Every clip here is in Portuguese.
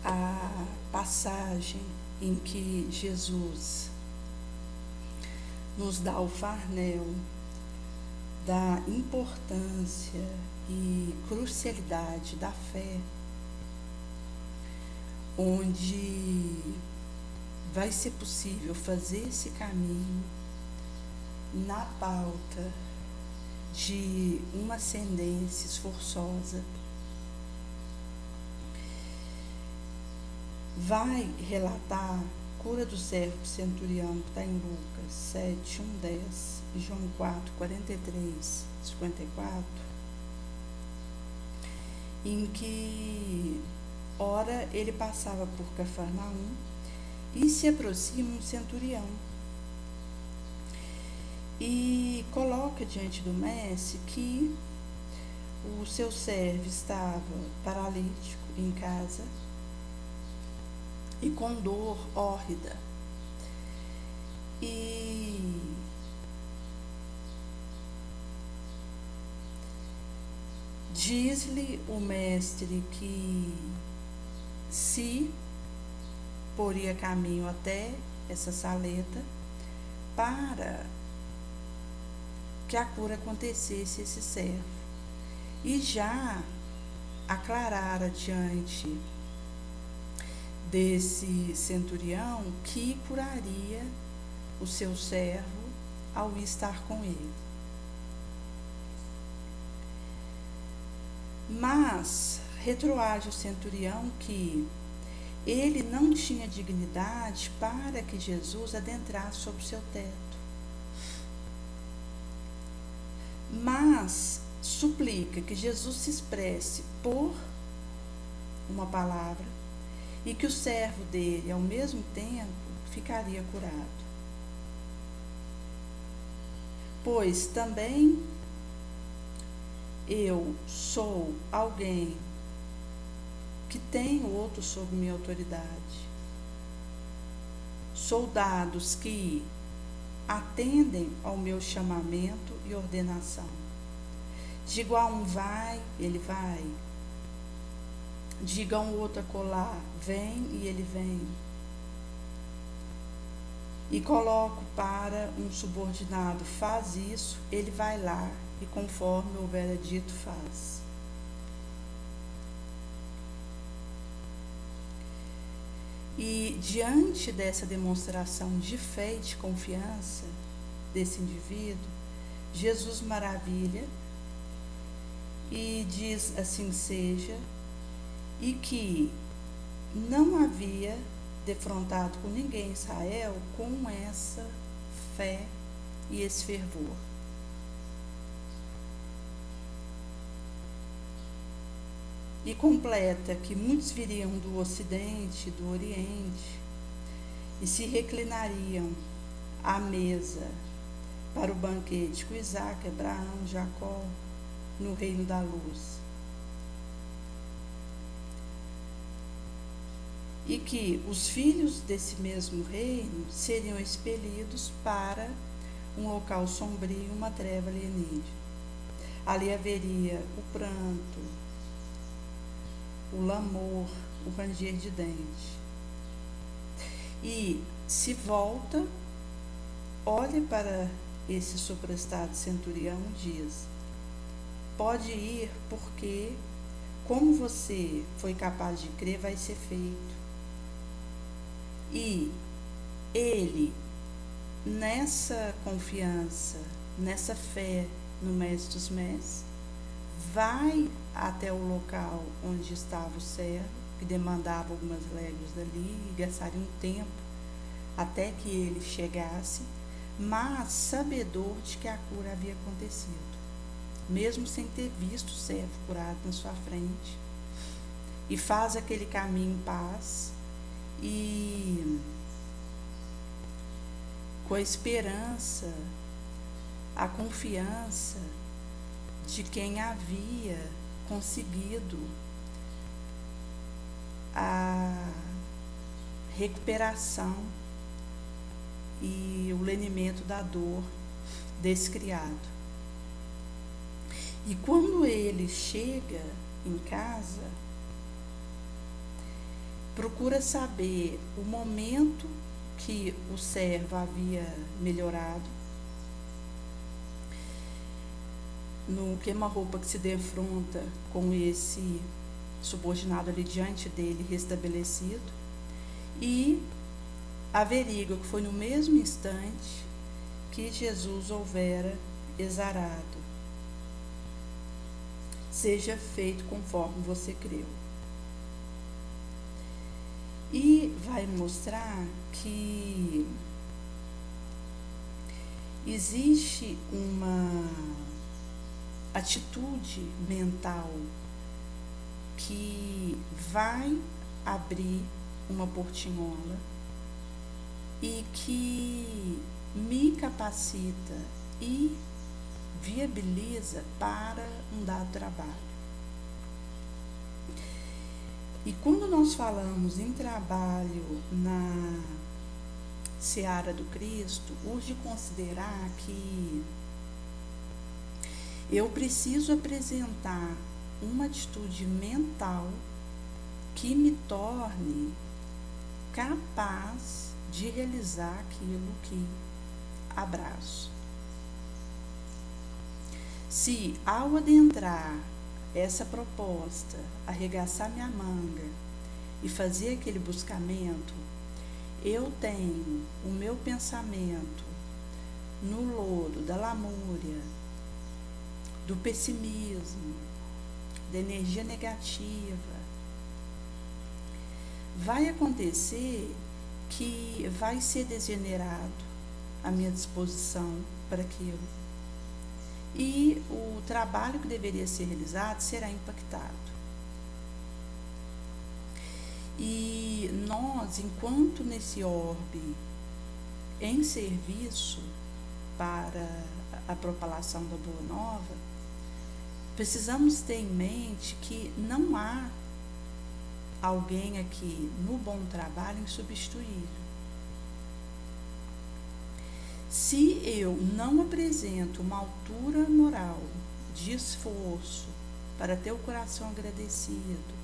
a passagem em que Jesus nos dá o farnel da importância e crucialidade da fé, onde vai ser possível fazer esse caminho na pauta de uma ascendência esforçosa. Vai relatar a cura do servo centurião, que está em Lucas 7, 1, 10, e João 4, 43, 54, em que, ora, ele passava por Cafarnaum e se aproxima um centurião e coloca diante do mestre que o seu servo estava paralítico em casa e com dor hórrida. E diz-lhe o mestre que se poria caminho até essa saleta para que a cura acontecesse esse servo, e já aclarara diante desse centurião que curaria o seu servo ao estar com ele. Mas retroage o centurião que ele não tinha dignidade para que Jesus adentrasse sobre o seu teto, mas suplica que Jesus se expresse por uma palavra e que o servo dele, ao mesmo tempo, ficaria curado. Pois também eu sou alguém que tenho outro sob minha autoridade, soldados que atendem ao meu chamamento e ordenação. Digo a um vai, ele vai. Diga a um outro acolá, vem, e ele vem. E coloco para um subordinado, faz isso, ele vai lá, e conforme houver dito, faz. E diante dessa demonstração de fé e de confiança desse indivíduo, Jesus maravilha e diz assim seja, e que não havia defrontado com ninguém em Israel com essa fé e esse fervor. E completa que muitos viriam do Ocidente, do Oriente, e se reclinariam à mesa para o banquete com Isaac, Abraão, Jacó, no reino da luz. E que os filhos desse mesmo reino seriam expelidos para um local sombrio, uma treva alienígena. Ali haveria o pranto, o lamor, o ranger de dente. E se volta, olha para esse suprastado centurião e diz: pode ir, porque como você foi capaz de crer, vai ser feito. E ele, nessa confiança, nessa fé no Mestre dos Mestres, vai até o local onde estava o servo, que demandava algumas léguas dali, e gastaria um tempo até que ele chegasse, mas sabedor de que a cura havia acontecido, mesmo sem ter visto o servo curado na sua frente, e faz aquele caminho em paz, e com a esperança, a confiança de quem havia conseguido a recuperação e o lenimento da dor desse criado. E quando ele chega em casa, procura saber o momento que o servo havia melhorado, no queima-roupa que se defronta com esse subordinado ali diante dele restabelecido, e averigua que foi no mesmo instante que Jesus houvera exarado. Seja feito conforme você creu. E vai mostrar que existe uma atitude mental que vai abrir uma portinhola e que me capacita e viabiliza para um dado trabalho. E quando nós falamos em trabalho na seara do Cristo, urge considerar que eu preciso apresentar uma atitude mental que me torne capaz de realizar aquilo que abraço. Se ao adentrar essa proposta, arregaçar minha manga e fazer aquele buscamento, eu tenho o meu pensamento no lodo da lamúria, do pessimismo, da energia negativa, vai acontecer que vai ser degenerado a minha disposição para aquilo. E o trabalho que deveria ser realizado será impactado. E nós, enquanto nesse orbe, em serviço para a propalação da Boa Nova, precisamos ter em mente que não há alguém aqui no bom trabalho insubstituível. Se eu não apresento uma altura moral de esforço para ter o coração agradecido,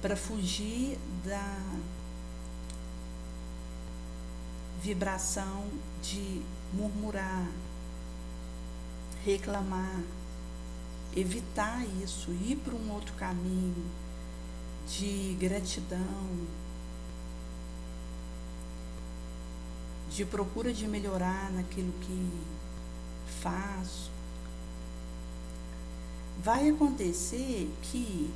para fugir da vibração de murmurar, reclamar, evitar isso, ir para um outro caminho de gratidão, de procura de melhorar naquilo que faço, vai acontecer que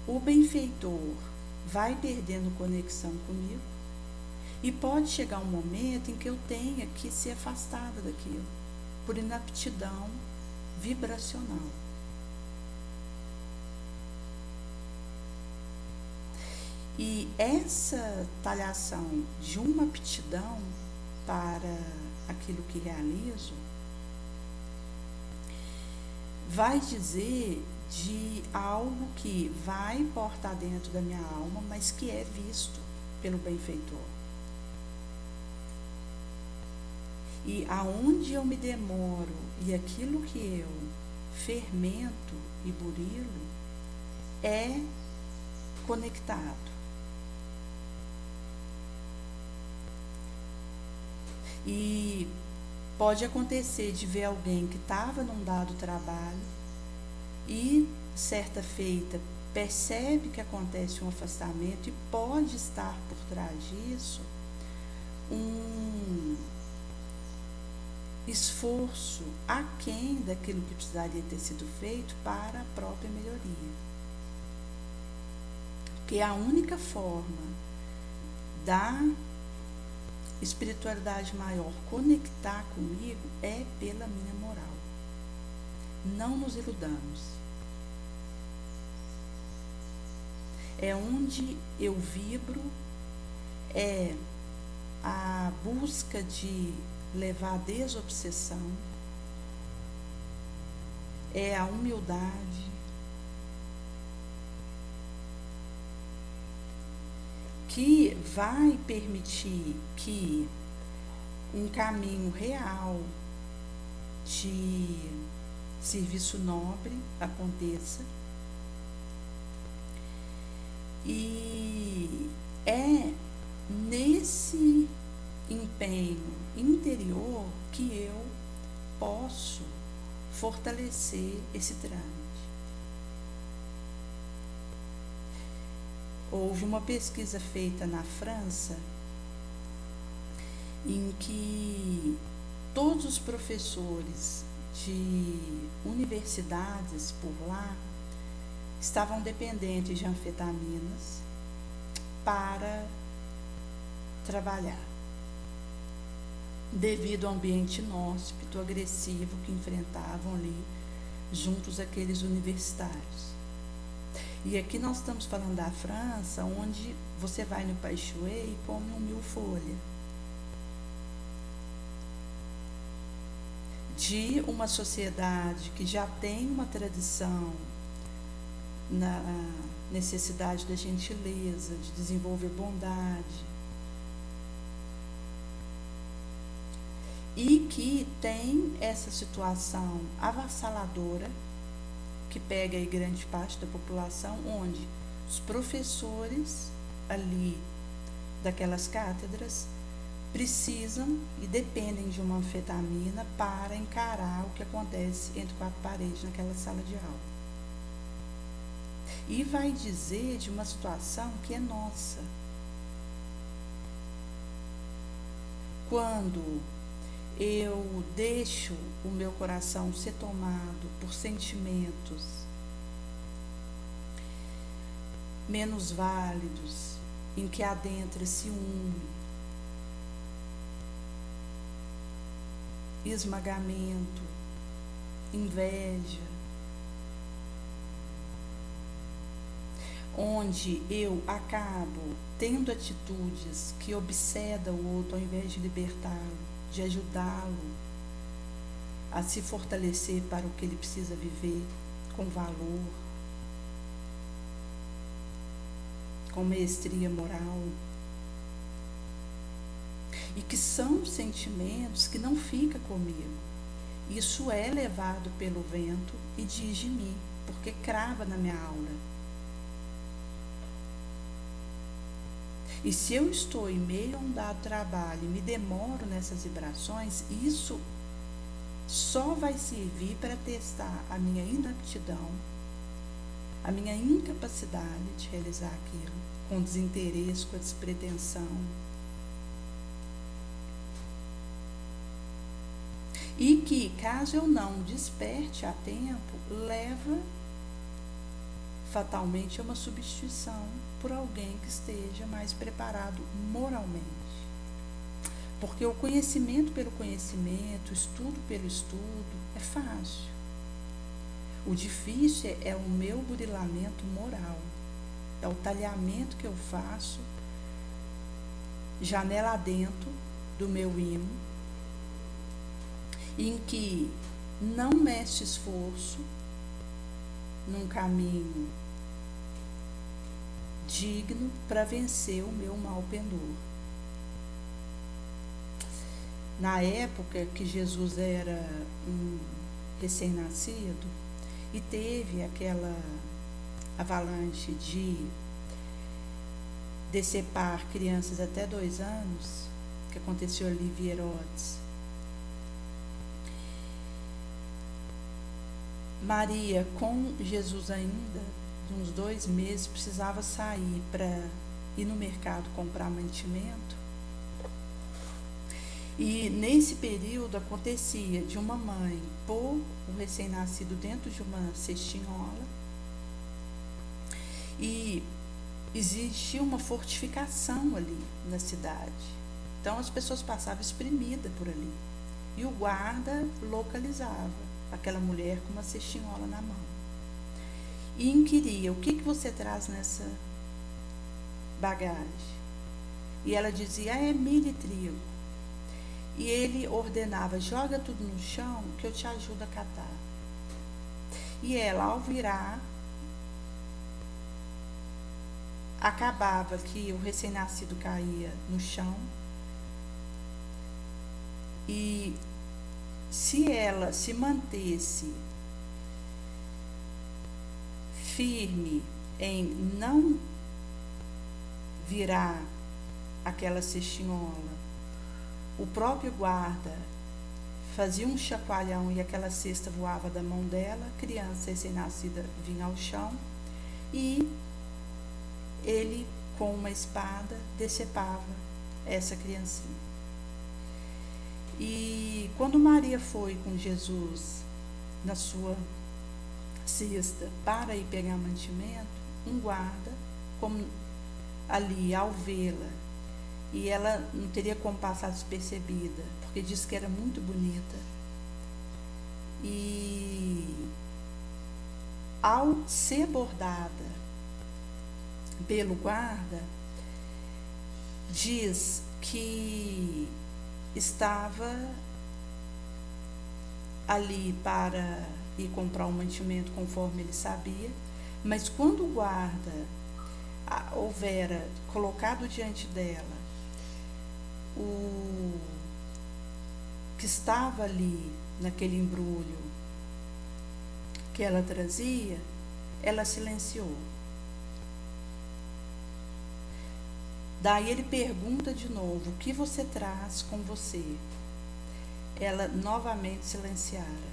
o benfeitor vai perdendo conexão comigo e pode chegar um momento em que eu tenha que ser afastada daquilo, por inaptidão vibracional. E essa talhação de uma aptidão para aquilo que realizo vai dizer de algo que vai portar dentro da minha alma, mas que é visto pelo benfeitor. E aonde eu me demoro e aquilo que eu fermento e burilo é conectado. E pode acontecer de ver alguém que estava num dado trabalho e, certa feita, percebe que acontece um afastamento e pode estar por trás disso um esforço aquém daquilo que precisaria ter sido feito para a própria melhoria. Porque a única forma da espiritualidade maior conectar comigo é pela minha moral. Não nos iludamos. É onde eu vibro, é a busca de levar a desobsessão, é a humildade, que vai permitir que um caminho real de serviço nobre aconteça e fortalecer esse trâmite. Houve uma pesquisa feita na França em que todos os professores de universidades por lá estavam dependentes de anfetaminas para trabalhar, devido ao ambiente inóspito, agressivo que enfrentavam ali juntos aqueles universitários. E aqui nós estamos falando da França, onde você vai no Paichoué e come um mil-folha. De uma sociedade que já tem uma tradição na necessidade da gentileza, de desenvolver bondade, e que tem essa situação avassaladora que pega aí grande parte da população, onde os professores ali daquelas cátedras precisam e dependem de uma anfetamina para encarar o que acontece entre quatro paredes naquela sala de aula. E vai dizer de uma situação que é nossa. Quando eu deixo o meu coração ser tomado por sentimentos menos válidos, em que adentra ciúme, esmagamento, inveja, onde eu acabo tendo atitudes que obsedam o outro ao invés de libertá-lo, de ajudá-lo a se fortalecer para o que ele precisa viver com valor, com maestria moral, e que são sentimentos que não ficam comigo. Isso é levado pelo vento e diz de mim, porque crava na minha aura. E se eu estou em meio a um dado trabalho e me demoro nessas vibrações, isso só vai servir para testar a minha inaptidão, a minha incapacidade de realizar aquilo, com desinteresse, com despretensão. E que, caso eu não desperte a tempo, leva fatalmente a uma substituição por alguém que esteja mais preparado moralmente. Porque o conhecimento pelo conhecimento, o estudo pelo estudo, é fácil. O difícil é o meu burilamento moral, é o talhamento que eu faço, janela adentro do meu imo, em que não meço esforço num caminho digno para vencer o meu mau pendor. Na época que Jesus era um recém-nascido e teve aquela avalanche de decepar crianças até 2 anos, que aconteceu ali em Herodes, Maria, com Jesus ainda, de uns 2 meses, precisava sair para ir no mercado comprar mantimento. E nesse período acontecia de uma mãe pôr o recém-nascido dentro de uma cestinhola e existia uma fortificação ali na cidade. Então as pessoas passavam espremidas por ali e o guarda localizava aquela mulher com uma cestinhola na mão e inquiria: o que você traz nessa bagagem? E ela dizia: é milho e trigo. E ele ordenava: joga tudo no chão que eu te ajudo a catar. E ela, ao virar, acabava que o recém-nascido caía no chão e se ela se mantesse firme em não virar aquela cestinhola, o próprio guarda fazia um chacoalhão e aquela cesta voava da mão dela, a criança recém-nascida vinha ao chão e ele, com uma espada, decepava essa criancinha. E quando Maria foi com Jesus na sua cesta para ir pegar mantimento, um guarda, como ali ao vê-la, e ela não teria como passar despercebida, porque disse que era muito bonita, e ao ser abordada pelo guarda, diz que estava ali para ir comprar um mantimento conforme ele sabia, mas quando o guarda houvera colocado diante dela o que estava ali naquele embrulho que ela trazia, ela silenciou. Daí ele pergunta de novo: o que você traz com você? Ela novamente silenciara.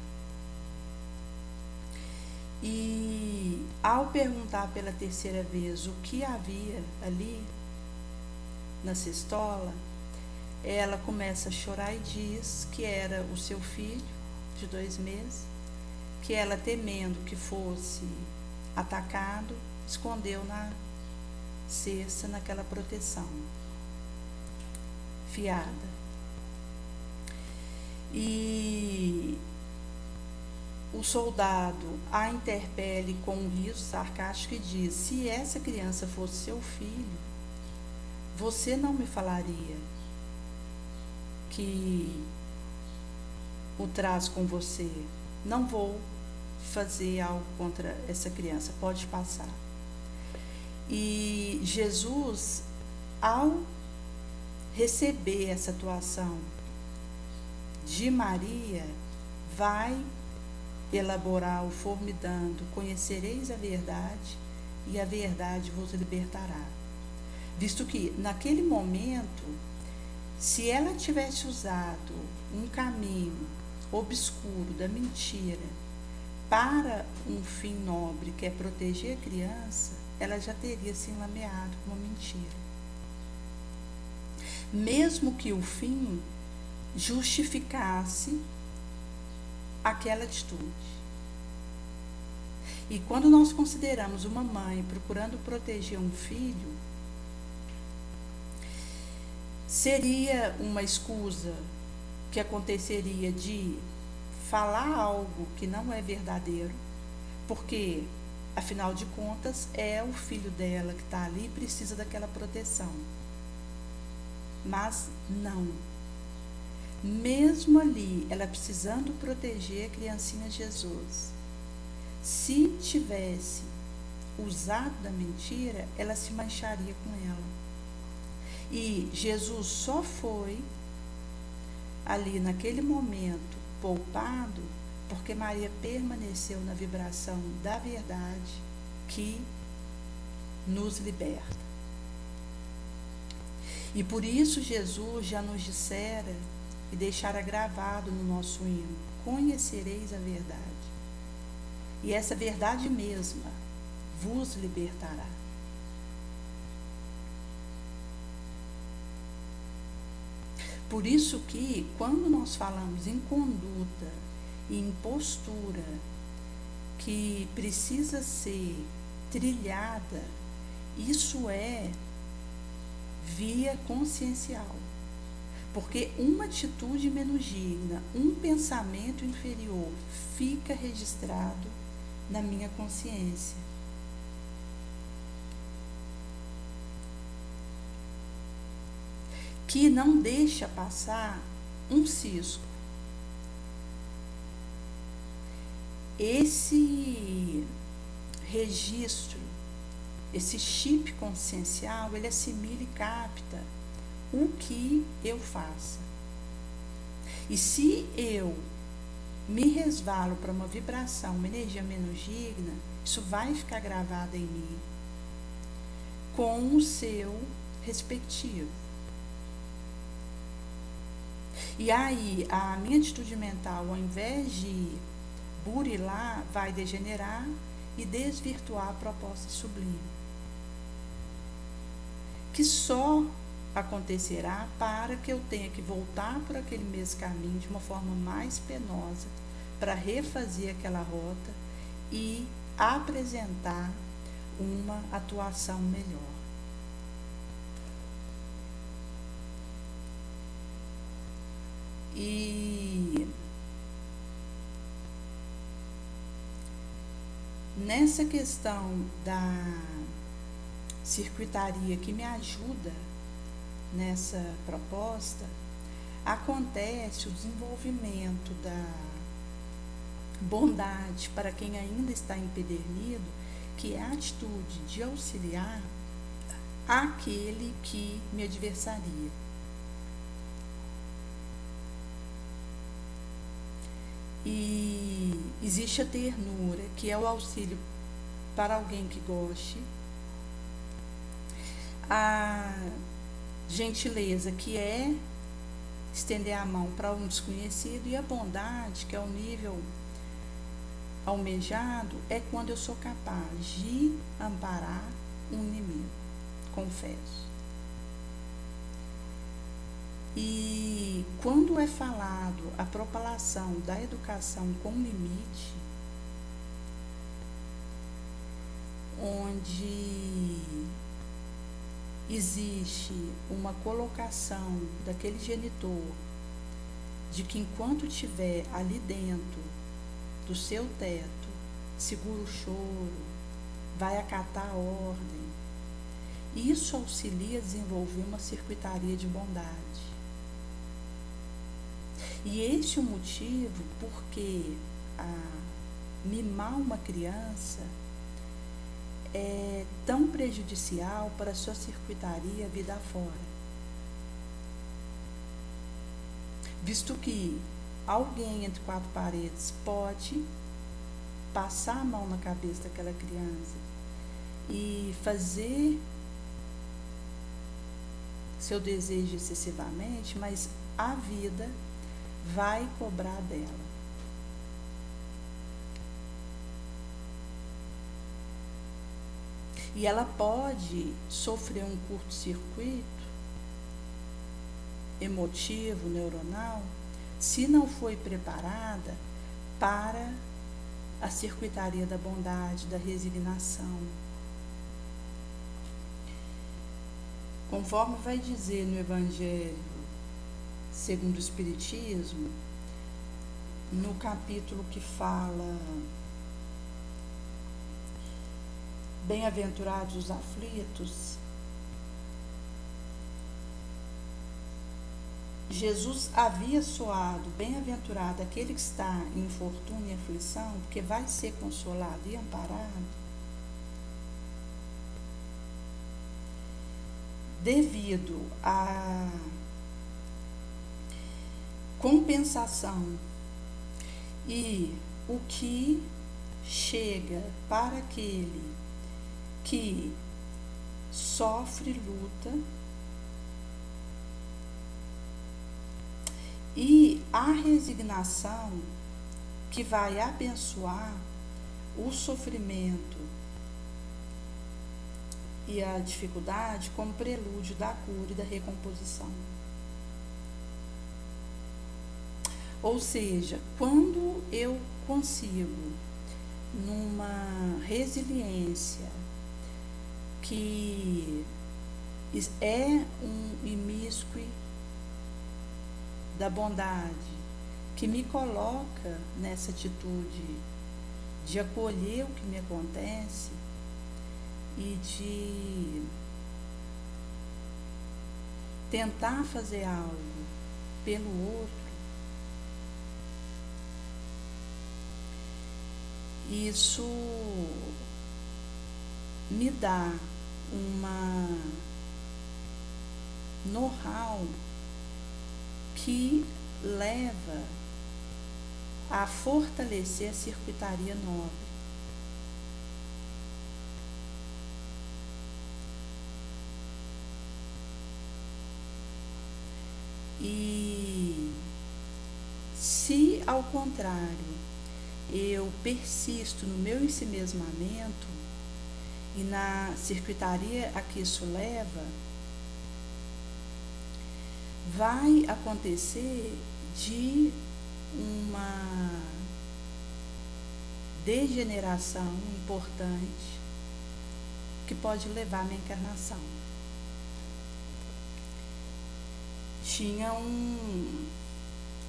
E ao perguntar pela terceira vez o que havia ali na cestola, ela começa a chorar e diz que era o seu filho de 2 meses, que ela, temendo que fosse atacado, escondeu na cesta, naquela proteção fiada. E o soldado a interpele com um riso sarcástico e diz: se essa criança fosse seu filho, você não me falaria que o traz com você. Não vou fazer algo contra essa criança, pode passar. E Jesus, ao receber essa atuação de Maria, vai elaborar o formidando: conhecereis a verdade e a verdade vos libertará. Visto que, naquele momento, se ela tivesse usado um caminho obscuro da mentira para um fim nobre, que é proteger a criança, ela já teria se enlameado com uma mentira. Mesmo que o fim justificasse aquela atitude. E quando nós consideramos uma mãe procurando proteger um filho, seria uma escusa que aconteceria de falar algo que não é verdadeiro, porque, afinal de contas, é o filho dela que está ali e precisa daquela proteção. Mas não. Mesmo ali, ela precisando proteger a criancinha Jesus, se tivesse usado da mentira, ela se mancharia com ela. E Jesus só foi ali naquele momento poupado porque Maria permaneceu na vibração da verdade que nos liberta. E por isso Jesus já nos dissera e deixara gravado no nosso hino: conhecereis a verdade, e essa verdade mesma vos libertará. Por isso que, quando nós falamos em conduta e em postura que precisa ser trilhada, isso é via consciencial. Porque uma atitude menos digna, um pensamento inferior, fica registrado na minha consciência. Que não deixa passar um cisco. Esse registro, esse chip consciencial, ele assimila e capta o que eu faço. E se eu me resvalo para uma vibração, uma energia menos digna, isso vai ficar gravado em mim com o seu respectivo. E aí, a minha atitude mental, ao invés de burilar, vai degenerar e desvirtuar a proposta sublime, que só acontecerá para que eu tenha que voltar por aquele mesmo caminho de uma forma mais penosa para refazer aquela rota e apresentar uma atuação melhor. E nessa questão da circuitaria que me ajuda nessa proposta, acontece o desenvolvimento da bondade para quem ainda está empedernido, que é a atitude de auxiliar aquele que me adversaria. E existe a ternura, que é o auxílio para alguém que goste, a gentileza, que é estender a mão para um desconhecido, e a bondade, que é o nível almejado, é quando eu sou capaz de amparar um inimigo, confesso. E quando é falado a propalação da educação com limite, onde existe uma colocação daquele genitor de que enquanto estiver ali dentro do seu teto, segura o choro, vai acatar a ordem, isso auxilia a desenvolver uma circuitaria de bondade. E este é o motivo porque mimar uma criança é tão prejudicial para a sua circuitaria vida afora. Visto que alguém entre quatro paredes pode passar a mão na cabeça daquela criança e fazer seu desejo excessivamente, mas a vida vai cobrar dela. E ela pode sofrer um curto-circuito emotivo, neuronal, se não foi preparada para a circuitaria da bondade, da resignação. Conforme vai dizer no Evangelho segundo o Espiritismo, no capítulo que fala bem-aventurados os aflitos, Jesus havia soado bem-aventurado aquele que está em infortúnio e aflição, porque vai ser consolado e amparado, devido à compensação e o que chega para aquele que sofre luta, e a resignação que vai abençoar o sofrimento e a dificuldade como prelúdio da cura e da recomposição. Ou seja, quando eu consigo, numa resiliência que é um imíscue da bondade, que me coloca nessa atitude de acolher o que me acontece e de tentar fazer algo pelo outro, isso me dá uma know-how que leva a fortalecer a circuitaria nobre. E ao contrário, eu persisto no meu ensimesmamento e na circuitaria a que isso leva, vai acontecer de uma degeneração importante que pode levar à minha encarnação. Tinha um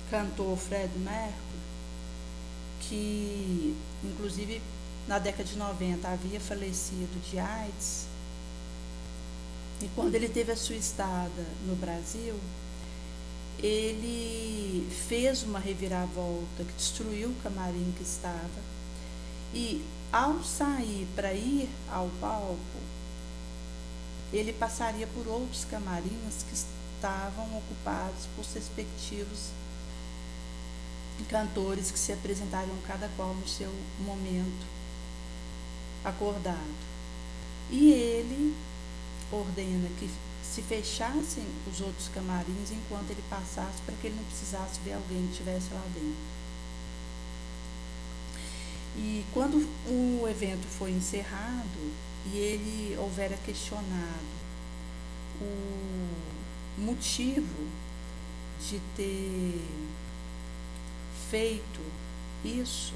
cantor, Fred Mercury, que inclusive na década de 90 havia falecido de AIDS, e quando ele teve a sua estada no Brasil, ele fez uma reviravolta que destruiu o camarim que estava, e ao sair para ir ao palco, ele passaria por outros camarins que estavam ocupados por respectivos cantores que se apresentariam cada qual no seu momento acordado. E ele ordena que se fechassem os outros camarins enquanto ele passasse, para que ele não precisasse ver alguém que estivesse lá dentro. E quando o evento foi encerrado e ele houvera questionado o motivo de ter feito isso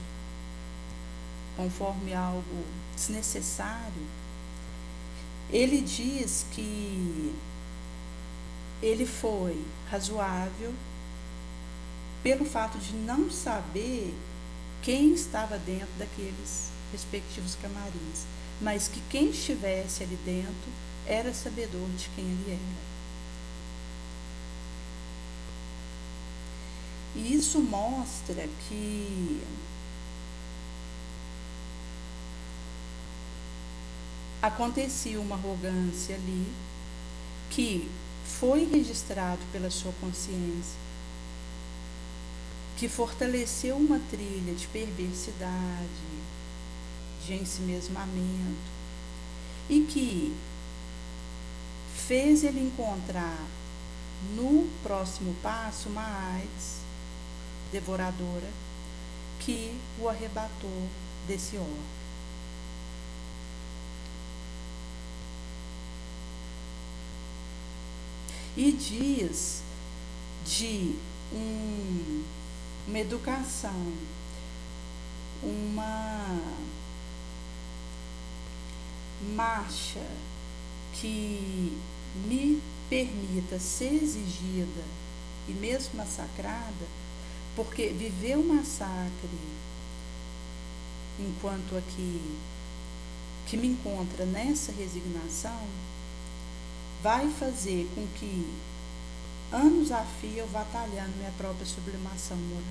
conforme algo desnecessário, ele diz que ele foi razoável pelo fato de não saber quem estava dentro daqueles respectivos camarins, mas que quem estivesse ali dentro era sabedor de quem ele era. E isso mostra que acontecia uma arrogância ali, que foi registrado pela sua consciência, que fortaleceu uma trilha de perversidade, de ensimesmamento, e que fez ele encontrar no próximo passo uma AIDS devoradora que o arrebatou desse órgão. E diz de uma educação, uma marcha que me permita ser exigida e mesmo massacrada, porque viver o massacre enquanto aqui que me encontra nessa resignação vai fazer com que anos a fio eu vá talhando minha própria sublimação moral.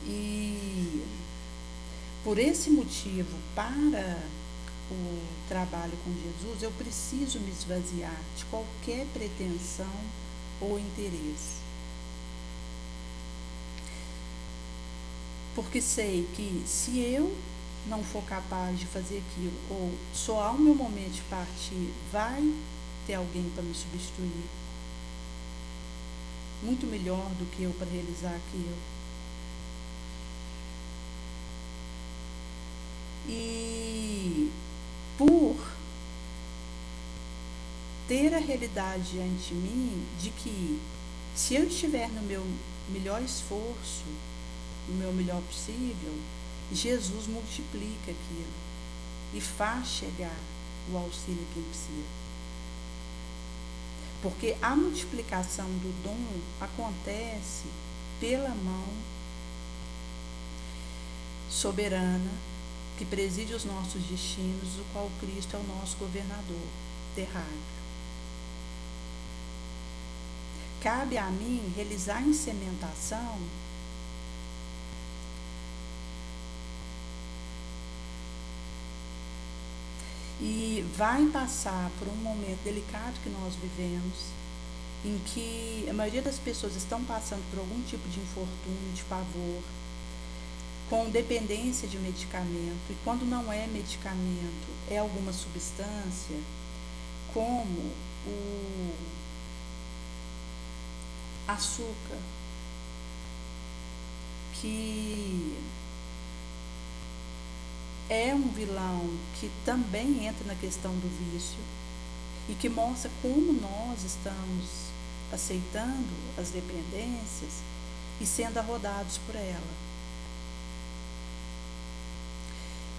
E por esse motivo, para o trabalho com Jesus, eu preciso me esvaziar de qualquer pretensão ou interesse. Porque sei que se eu não for capaz de fazer aquilo, ou só ao meu momento de partir vai ter alguém para me substituir, muito melhor do que eu para realizar aquilo. E por ter a realidade diante de mim de que se eu estiver no meu melhor esforço, no meu melhor possível, Jesus multiplica aquilo e faz chegar o auxílio a quem precisa. Porque a multiplicação do dom acontece pela mão soberana que preside os nossos destinos, o qual Cristo é o nosso governador terráqueo. Cabe a mim realizar a incementação e vai passar por um momento delicado que nós vivemos, em que a maioria das pessoas estão passando por algum tipo de infortúnio, de pavor, com dependência de medicamento, e quando não é medicamento, é alguma substância, como o açúcar, que é um vilão que também entra na questão do vício e que mostra como nós estamos aceitando as dependências e sendo arrodados por ela.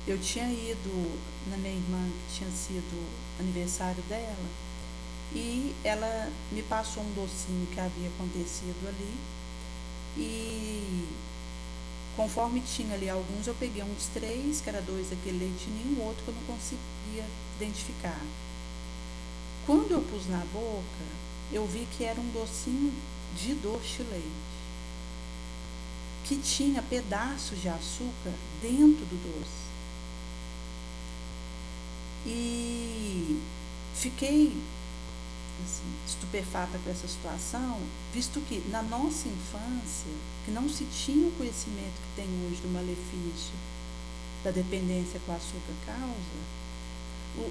Eu tinha ido na minha irmã, que tinha sido aniversário dela, e ela me passou um docinho que havia acontecido ali, e conforme tinha ali alguns, eu peguei uns 3, que era 2 daquele leite ninho, o outro que eu não conseguia identificar. Quando eu pus na boca, eu vi que era um docinho de doce de leite, que tinha pedaços de açúcar dentro do doce. E fiquei assim, estupefata com essa situação, visto que na nossa infância, que não se tinha o conhecimento que tem hoje do malefício da dependência que o açúcar causa,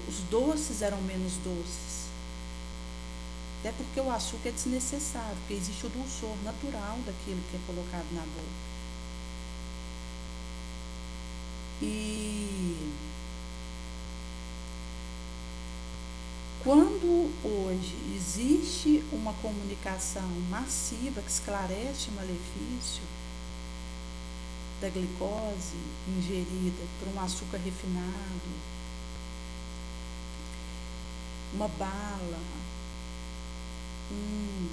os doces eram menos doces. Até porque o açúcar é desnecessário, porque existe o dulçor natural daquilo que é colocado na boca. E quando hoje existe uma comunicação massiva que esclarece o malefício da glicose ingerida por um açúcar refinado, uma bala, um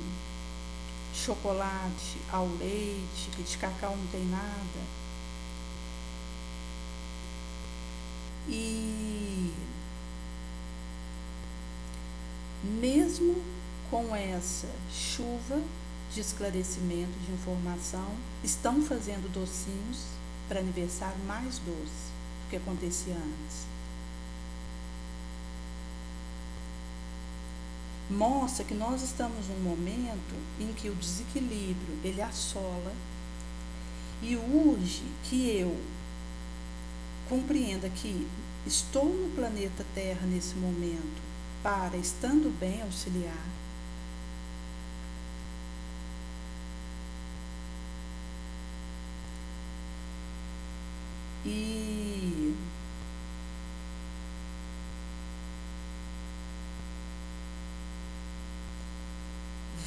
chocolate ao leite, que de cacau não tem nada, e mesmo com essa chuva de esclarecimento, de informação, estão fazendo docinhos para aniversário mais doce do que acontecia antes. Mostra que nós estamos num momento em que o desequilíbrio, ele assola e urge que eu compreenda que estou no planeta Terra nesse momento para, estando bem, auxiliar. E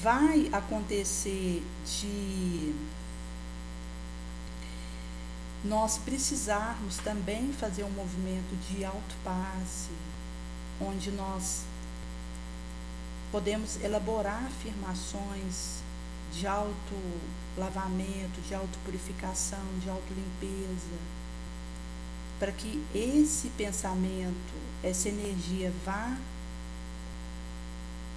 vai acontecer de nós precisarmos também fazer um movimento de autopasse, onde nós podemos elaborar afirmações de autolavamento, de autopurificação, de autolimpeza, para que esse pensamento, essa energia vá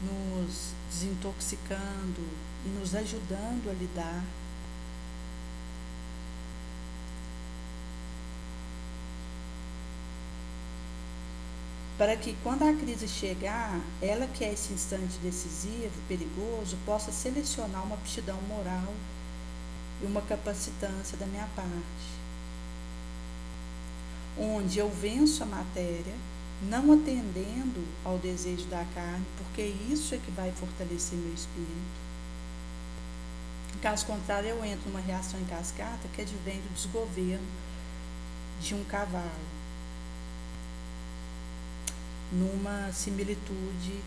nos desintoxicando e nos ajudando a lidar. Para que quando a crise chegar, ela que é esse instante decisivo, perigoso, possa selecionar uma aptidão moral e uma capacitância da minha parte, onde eu venço a matéria, não atendendo ao desejo da carne, porque isso é que vai fortalecer meu espírito. Em caso contrário, eu entro numa reação em cascata que advém do desgoverno de um cavalo, numa similitude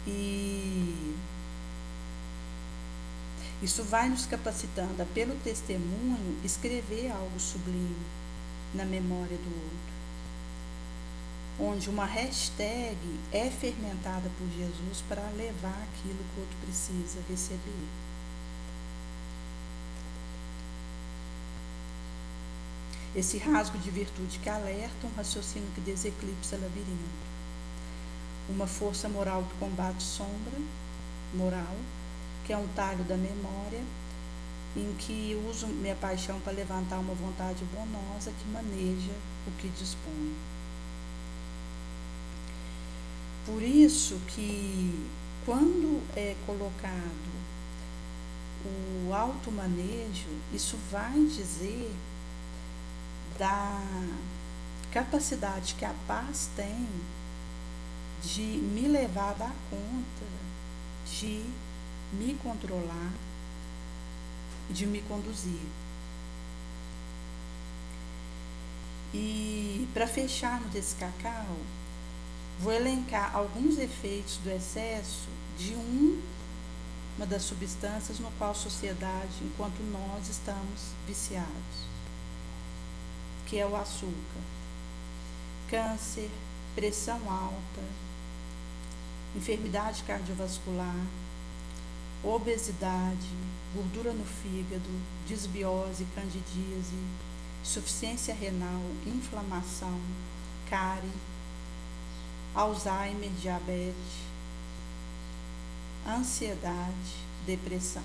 e isso vai nos capacitando a, pelo testemunho, escrever algo sublime na memória do outro, onde uma hashtag é fermentada por Jesus para levar aquilo que o outro precisa receber. Esse rasgo de virtude que alerta, um raciocínio que deseclipsa labirinto. Uma força moral que combate sombra moral, que é um talho da memória, em que uso minha paixão para levantar uma vontade bondosa que maneja o que dispõe. Por isso que, quando é colocado o automanejo, isso vai dizer da capacidade que a paz tem de me levar a dar conta, de me controlar, de me conduzir. E para fecharmos desse cacau, vou elencar alguns efeitos do excesso de uma das substâncias no qual a sociedade, enquanto nós estamos viciados, que é o açúcar. Câncer, pressão alta, enfermidade cardiovascular, obesidade, gordura no fígado, desbiose, candidíase, insuficiência renal, inflamação, cárie, Alzheimer, diabetes, ansiedade, depressão.